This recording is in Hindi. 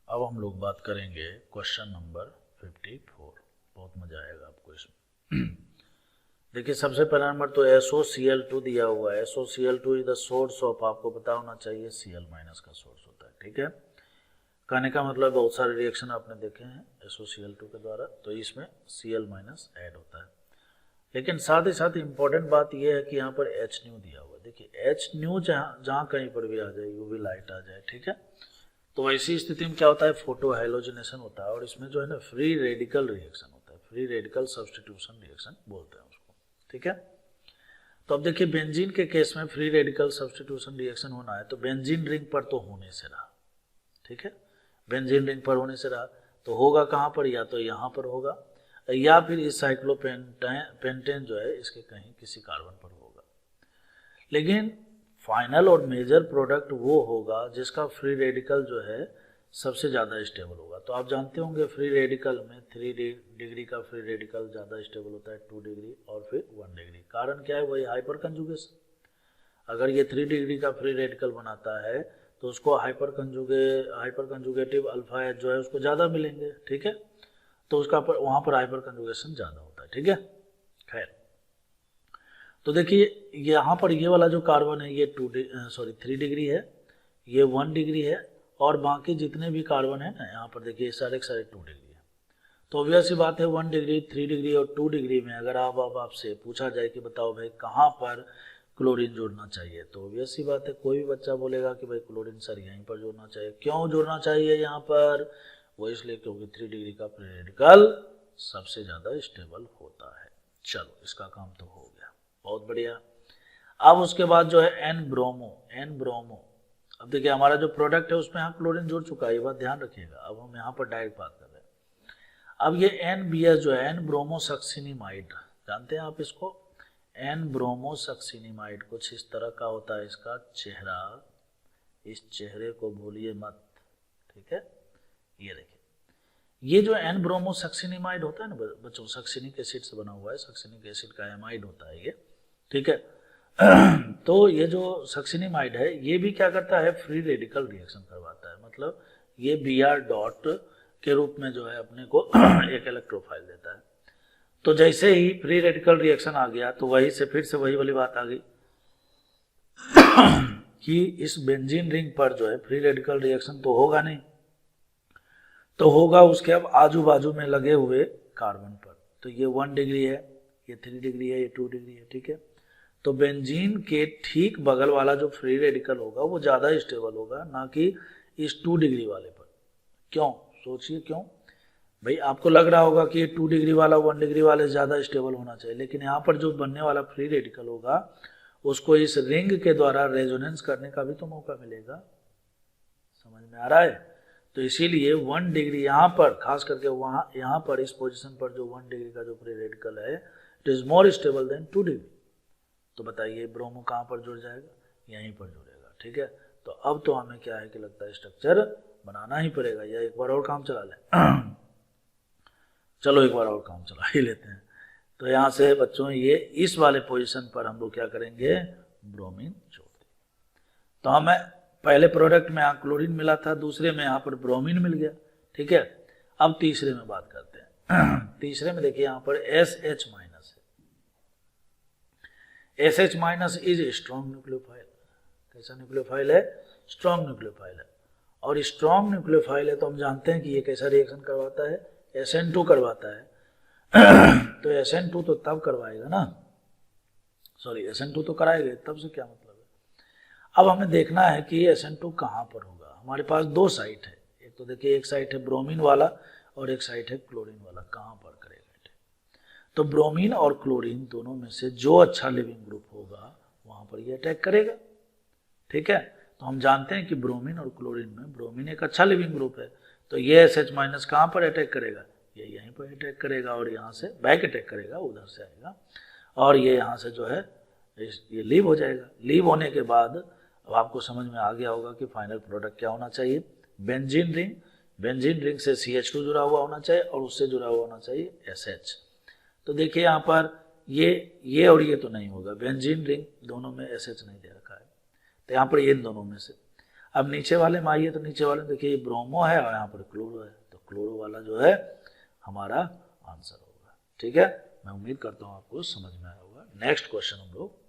अब हम लोग बात करेंगे क्वेश्चन नंबर 54। बहुत मजा आएगा आपको इसमें। देखिए सबसे पहला नंबर तो SOCl2 दिया हुआ है। SOCl2 is the source of, आपको पता होना चाहिए Cl- का सोर्स होता है। ठीक है, कहने का मतलब बहुत सारे रिएक्शन आपने देखे हैं SOCl2 के द्वारा, तो इसमें Cl- ऐड होता है। लेकिन साथ ही साथ इम्पोर्टेंट बात यह है कि यहाँ पर H- दिया हुआ है। देखिए H- जहाँ कहीं पर भी आ जाए, यूवी लाइट आ जाए, ठीक है, तो ऐसी स्थिति में क्या होता है, फोटो हाइलोजिनेशन होता है और इसमें जो है ना फ्री रेडिकल रिएक्शन होता है, फ्री रेडिकल सब्स्टिट्यूशन रिएक्शन बोलते हैं उसको। ठीक है, तो अब देखिए बेंजीन के केस में फ्री रेडिकल सब्स्टिट्यूशन रिएक्शन होना है तो बेंजीन रिंग पर तो होने से रहा। ठीक है, बेंजीन रिंग पर होने से रहा तो होगा कहाँ पर, या तो यहाँ पर होगा या फिर इस साइक्लोपेंटेन जो है इसके कहीं किसी कार्बन पर होगा। लेकिन फाइनल और मेजर प्रोडक्ट वो होगा जिसका फ्री रेडिकल जो है सबसे ज़्यादा स्टेबल होगा। तो आप जानते होंगे फ्री रेडिकल में 3 डिग्री का फ्री रेडिकल ज़्यादा स्टेबल होता है 2 डिग्री और फिर 1 डिग्री। कारण क्या है, वही हाइपर कंजुगेशन। अगर ये 3 डिग्री का फ्री रेडिकल बनाता है तो उसको हाइपर कंजुगेटिव अल्फा एच जो है उसको ज़्यादा मिलेंगे। ठीक है, तो उसका वहाँ पर हाइपर कंजुगेशन ज़्यादा होता है। ठीक है, खैर तो देखिए यहाँ पर ये वाला जो कार्बन है ये 3 डिग्री है, ये 1 डिग्री है और बाकी जितने भी कार्बन है ना यहाँ पर देखिए सारे 2 डिग्री है। तो ऑब्वियस सी बात है 1 डिग्री, 3 डिग्री और 2 डिग्री में अगर आपसे पूछा जाए कि बताओ भाई कहाँ पर क्लोरीन जोड़ना चाहिए, तो ऑब्वियस सी बात है कोई भी बच्चा बोलेगा कि भाई क्लोरीन सर यहीं पर जोड़ना चाहिए। क्यों जोड़ना चाहिए यहाँ पर, वो इसलिए क्योंकि 3 डिग्री का फ्री रेडिकल सबसे ज़्यादा स्टेबल होता है। चलो इसका काम तो हो गया, बहुत बढ़िया। अब उसके बाद जो है एन ब्रोमो। अब देखिए हमारा जो प्रोडक्ट है उसमें यहाँ क्लोरीन जुड़ चुका है, ये बात ध्यान रखिएगा। अब हम यहाँ पर डायरेक्ट बात कर रहे हैं। अब ये NBS जो है एन ब्रोमोसक्सिनिमाइड, जानते हैं आप इसको, एन ब्रोमोसक्सिनिमाइड कुछ इस तरह का होता है इसका चेहरा, इस चेहरे को भूलिए मत। ठीक है, ये देखिए ये जो एन ब्रोमोसक्सिनिमाइड होता है ना बच्चों, सक्सिनिक एसिड से बना हुआ है, सक्सिनिक एसिड का एमाइड होता है ये। ठीक है, तो ये जो सक्सिनिमाइड है ये भी क्या करता है, फ्री रेडिकल रिएक्शन करवाता है। मतलब ये Br डॉट के रूप में जो है अपने को एक इलेक्ट्रोफाइल देता है। तो जैसे ही फ्री रेडिकल रिएक्शन आ गया तो वही से फिर से वही वाली बात आ गई कि इस बेंजीन रिंग पर जो है फ्री रेडिकल रिएक्शन तो होगा नहीं, तो होगा उसके अब आजू बाजू में लगे हुए कार्बन पर। तो ये 1 डिग्री है, ये 3 डिग्री है, ये 2 डिग्री है। ठीक है, तो बेंजीन के ठीक बगल वाला जो फ्री रेडिकल होगा वो ज़्यादा स्टेबल होगा, ना कि इस 2 डिग्री वाले पर। क्यों, सोचिए क्यों भाई। आपको लग रहा होगा कि ये 2 डिग्री वाला 1 डिग्री वाले ज़्यादा स्टेबल होना चाहिए, लेकिन यहाँ पर जो बनने वाला फ्री रेडिकल होगा उसको इस रिंग के द्वारा रेजोनेंस करने का भी तो मौका मिलेगा। समझ में आ रहा है, तो इसीलिए 1 डिग्री यहाँ पर खास करके वहाँ यहाँ पर इस पोजीशन पर जो 1 डिग्री का जो फ्री रेडिकल है it is more stable then 2 degree. तो बताइए ब्रोमो कहाँ पर जुड़ जाएगा, यहीं पर जुड़ेगा। ठीक है, तो अब तो हमें क्या है कि लगता है स्ट्रक्चर बनाना ही पड़ेगा, या एक बार और काम चला लें चलो एक बार और काम चला ही लेते हैं। तो यहाँ से बच्चों ये इस वाले पोजीशन पर हम लोग क्या करेंगे, ब्रोमीन जोड़ देंगे। तो हमें पहले प्रोडक्ट में यहाँ क्लोरीन मिला था, दूसरे में यहाँ पर ब्रोमीन मिल गया। ठीक है, अब तीसरे में बात करते हैं तीसरे में देखिए यहाँ पर SH- है। SH- is strong nucleophile. कैसा न्यूक्लियोफाइल है, स्ट्रॉन्ग न्यूक्लियोफाइल है। और स्ट्रॉन्ग न्यूक्लियोफाइल है तो हम जानते हैं कि ये कैसा रिएक्शन करवाता है, SN2 करवाता है तो SN2 तो तब करवाएगा ना, सॉरी SN2 तो कराएगा, तब से क्या मतलब है। अब हमें देखना है कि SN2 कहाँ पर होगा। हमारे पास 2 साइट है, एक तो देखिए एक साइट है ब्रोमीन वाला और एक साइट है क्लोरीन वाला। कहाँ पर करेगा, तो ब्रोमीन और क्लोरीन दोनों में से जो अच्छा लिविंग ग्रुप होगा वहां पर ये अटैक करेगा। ठीक है, तो हम जानते हैं कि ब्रोमीन और क्लोरीन में ब्रोमीन एक अच्छा लिविंग ग्रुप है, तो ये SH- कहाँ पर अटैक करेगा, ये यहीं पर अटैक करेगा और यहाँ से बैक अटैक करेगा, उधर से आएगा और ये यहाँ से जो है ये लीव हो जाएगा। लीव होने के बाद अब आपको समझ में आ गया होगा कि फाइनल प्रोडक्ट क्या होना चाहिए, बेंजीन रिंग। बेंजीन रिंग से CH2 जुड़ा हुआ होना चाहिए और उससे जुड़ा हुआ होना चाहिए SH। तो देखिए यहाँ पर ये और ये तो नहीं होगा, बेंजीन रिंग दोनों में SH नहीं दे रखा है, तो यहाँ पर ये दोनों में से अब नीचे वाले में आइए, तो नीचे वाले में देखिए ये ब्रोमो है और यहाँ पर क्लोरो है, तो क्लोरो वाला जो है हमारा आंसर होगा। ठीक है, मैं उम्मीद करता हूँ आपको समझ में आया होगा। नेक्स्ट क्वेश्चन हम लोग